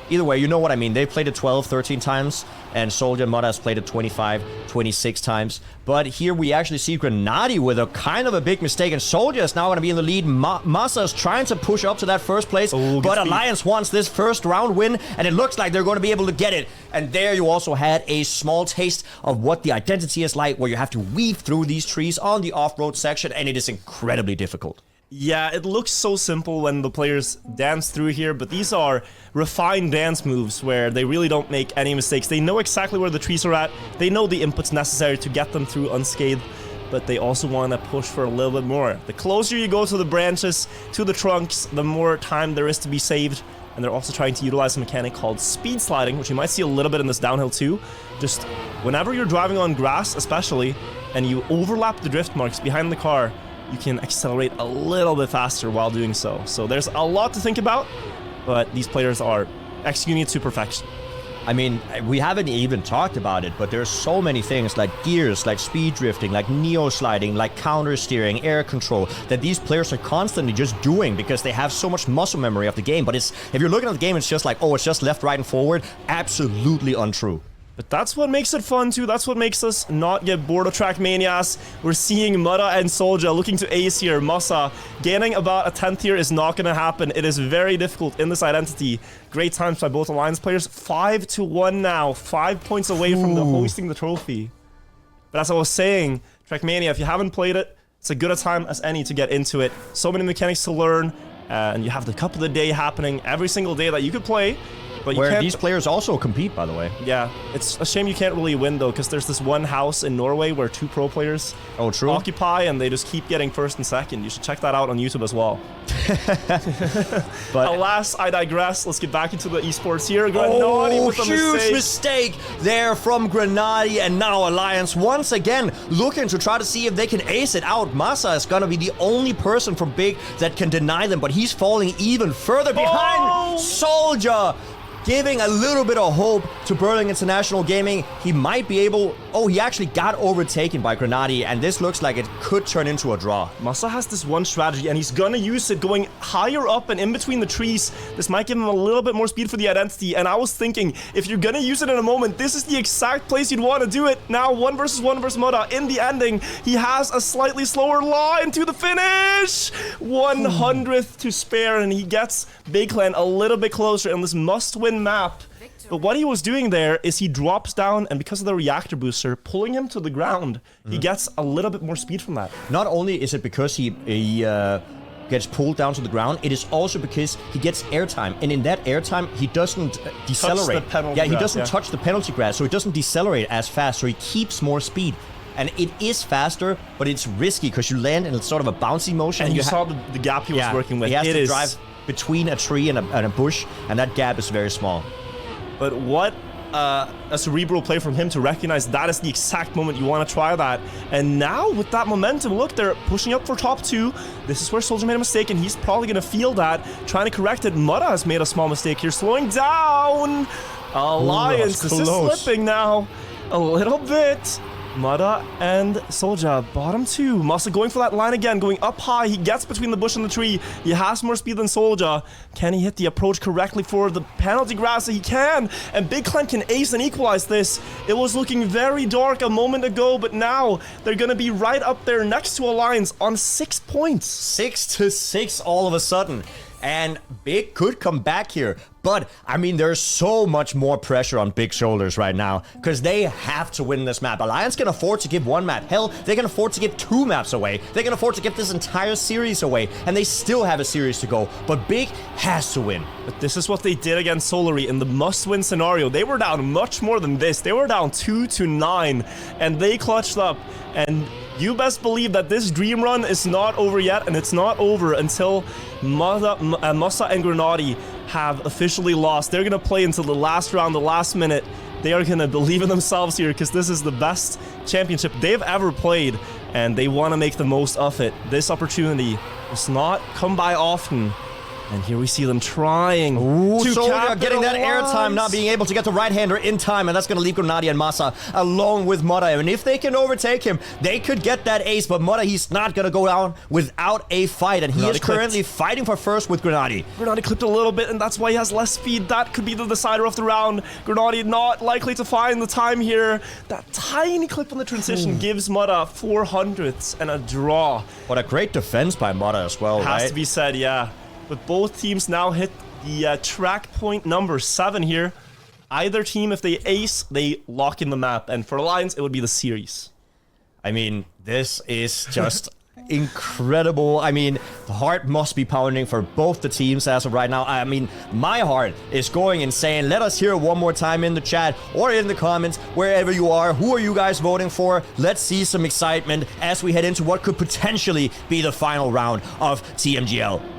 Either way, you know what I mean. They've played it 12, 13 times, and Soldier and Mudda has played it 25, 26 times. But here we actually see Grenady with a kind of a big mistake, and Soldier is now going to be in the lead. Massa is trying to push up to that first place, but Alliance wants this first round win, and it looks like they're going to be able to get it. And there you also had a small taste of what the identity is like, where you have to weave through these trees on the off-road section, and it is incredibly difficult. Yeah, it looks so simple when the players dance through here, but these are refined dance moves where they really don't make any mistakes. They know exactly where the trees are at. They know the inputs necessary to get them through unscathed, but they also want to push for a little bit more. The closer you go to the branches, to the trunks, the more time there is to be saved. And they're also trying to utilize a mechanic called speed sliding, which you might see a little bit in this downhill too. Just whenever you're driving on grass, especially, and you overlap the drift marks behind the car, you can accelerate a little bit faster while doing so. So there's a lot to think about, but these players are executing it to perfection. I mean, we haven't even talked about it, but there's so many things like gears, like speed drifting, like neo sliding, like counter steering, air control, that these players are constantly just doing because they have so much muscle memory of the game. But if you're looking at the game, it's just like, oh, it's just left, right, and forward. Absolutely untrue. But that's what makes it fun too. That's what makes us not get bored of Trackmanias. We're seeing Mudda and Soldier looking to ace here. Masa gaining about a 10th here is not going to happen. It is very difficult in this identity. Great times by both Alliance players. 5-1 now. 5 points away from the hosting the trophy. But as I was saying, Trackmania, if you haven't played it, it's a good a time as any to get into it. So many mechanics to learn. And you have the Cup of the Day happening every single day that you could play. But where these players also compete, by the way. Yeah, it's a shame you can't really win, though, because there's this one house in Norway where 2 pro players occupy, and they just keep getting first and second. You should check that out on YouTube as well. But alas, I digress. Let's get back into the esports here. Grenadi with a huge mistake there from Grenadi, and now Alliance once again looking to try to see if they can ace it out. Masa is going to be the only person from Big that can deny them, but he's falling even further behind. Soldier giving a little bit of hope to Berlin International Gaming. He might be able... Oh, he actually got overtaken by Grenadi, and this looks like it could turn into a draw. Masa has this one strategy, and he's gonna use it going higher up and in between the trees. This might give him a little bit more speed for the identity, and I was thinking, if you're gonna use it in a moment, this is the exact place you'd want to do it. Now, 1 versus Mudda. In the ending, he has a slightly slower line to the finish. 100th to spare, and he gets Big Clan a little bit closer in this must-win map. But what he was doing there is he drops down, and because of the reactor booster pulling him to the ground, he gets a little bit more speed from that. Not only is it because he gets pulled down to the ground, it is also because he gets airtime, and in that airtime he doesn't decelerate. He doesn't touch the penalty grass, so he doesn't decelerate as fast, so he keeps more speed. And it is faster, but it's risky because you land in sort of a bouncy motion. And you saw the gap he was working with. He has to drive between a tree and a bush, and that gap is very small. But what a cerebral play from him to recognize that is the exact moment you want to try that. And now with that momentum, look, they're pushing up for top 2. This is where Soldier made a mistake, and he's probably going to feel that, trying to correct it. Mudda has made a small mistake here, slowing down. Alliance, this is slipping now a little bit. Mudda and Soldier, bottom 2. Masa going for that line again, going up high. He gets between the bush and the tree. He has more speed than Soldier. Can he hit the approach correctly for the penalty grass? He can. And Big Clan can ace and equalize this. It was looking very dark a moment ago, but now they're going to be right up there next to Alliance on 6 points. 6-6 all of a sudden. And Big could come back here. But, I mean, there's so much more pressure on Big's shoulders right now because they have to win this map. Alliance can afford to give 1 map. Hell, they can afford to give 2 maps away. They can afford to give this entire series away, and they still have a series to go. But Big has to win. But this is what they did against Solary in the must-win scenario. They were down much more than this. They were down 2-9, and they clutched up. And you best believe that this dream run is not over yet, and it's not over until Masa and Grenadi have officially lost. They're going to play until the last round, the last minute. They are going to believe in themselves here because this is the best championship they've ever played, and they want to make the most of it. This opportunity does not come by often. And here we see them trying to Soldier getting that airtime, not being able to get the right-hander in time, and that's going to leave Grenadi and Masa along with Mudda. And if they can overtake him, they could get that ace, but Mudda, he's not going to go down without a fight, and he is currently fighting for first with Grenadi. Grenadi clipped a little bit, and that's why he has less speed. That could be the decider of the round. Grenadi not likely to find the time here. That tiny clip on the transition gives Mudda 400ths and a draw. What a great defense by Mudda as well, Has to be said, yeah. But both teams now hit the track point number 7 here. Either team, if they ace, they lock in the map. And for Alliance, it would be the series. I mean, this is just incredible. I mean, the heart must be pounding for both the teams as of right now. I mean, my heart is going insane. Let us hear it one more time in the chat or in the comments, wherever you are. Who are you guys voting for? Let's see some excitement as we head into what could potentially be the final round of TMGL.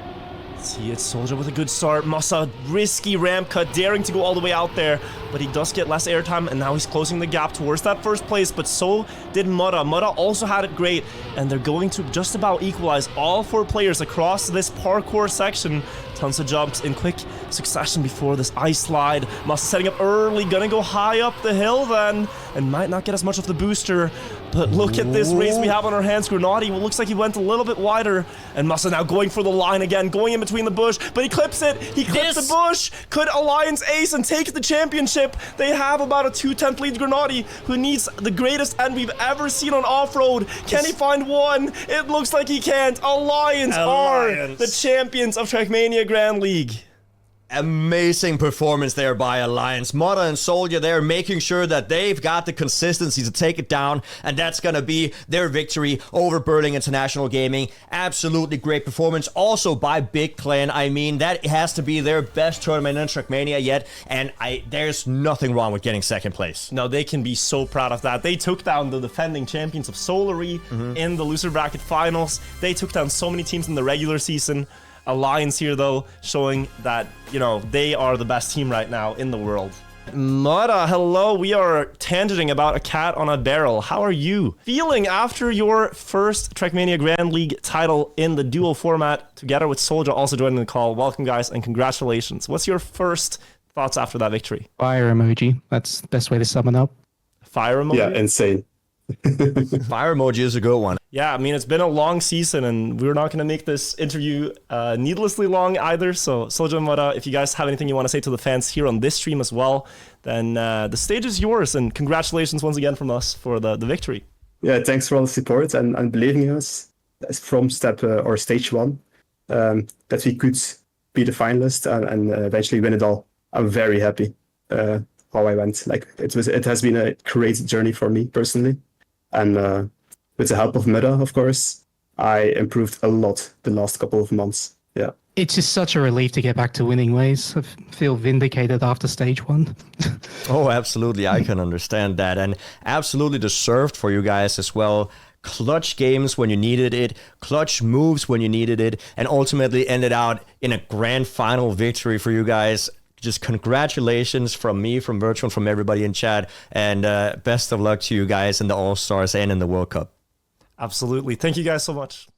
See it, Soldier with a good start. Massa, risky ramp cut, daring to go all the way out there, but he does get less airtime, and now he's closing the gap towards that first place, but so did Mutta. Mutta also had it great, and they're going to just about equalize all 4 players across this parkour section. Tons of jumps in quick succession before this ice slide. Massa setting up early, gonna go high up the hill then, and might not get as much of the booster. But look at this race we have on our hands. Grenadi looks like he went a little bit wider, and Massa now going for the line again, going in between the bush, but he clips it. He clips the bush. Could Alliance ace and take the championship? They have about a 2/10 lead. Grenadi, who needs the greatest end we've ever seen on off-road. Can he find one? It looks like he can't. Alliance are the champions of Trackmania Grand League. Amazing performance there by Alliance. Mutta and Soldier there making sure that they've got the consistency to take it down, and that's going to be their victory over Berlin International Gaming. Absolutely great performance also by Big Clan. I mean, that has to be their best tournament in Trackmania yet, and there's nothing wrong with getting second place. No, they can be so proud of that. They took down the defending champions of Solary in the loser bracket finals. They took down so many teams in the regular season. Alliance here, though, showing that, you know, they are the best team right now in the world. Mutta, hello. We are tangenting about a cat on a barrel. How are you feeling after your first Trackmania Grand League title in the duo format, together with Soldier also joining the call? Welcome, guys, and congratulations. What's your first thoughts after that victory? Fire emoji. That's the best way to sum it up. Fire emoji? Yeah, insane. Fire emoji is a good one. Yeah, I mean, it's been a long season, and we're not going to make this interview needlessly long either. So, Soldier and Mutta, if you guys have anything you want to say to the fans here on this stream as well, then the stage is yours, and congratulations once again from us for the victory. Yeah, thanks for all the support and believing in us from step or stage 1, that we could be the finalist and eventually win it all. I'm very happy how I went. Like it has been a great journey for me personally. And with the help of Mutta, of course, I improved a lot the last couple of months. Yeah. It's just such a relief to get back to winning ways. I feel vindicated after stage 1. Oh, absolutely. I can understand that. And absolutely deserved for you guys as well. Clutch games when you needed it, clutch moves when you needed it, and ultimately ended out in a grand final victory for you guys. Just congratulations from me, from Wirtual, from everybody in chat, and best of luck to you guys in the All-Stars and in the World Cup. Absolutely. Thank you guys so much.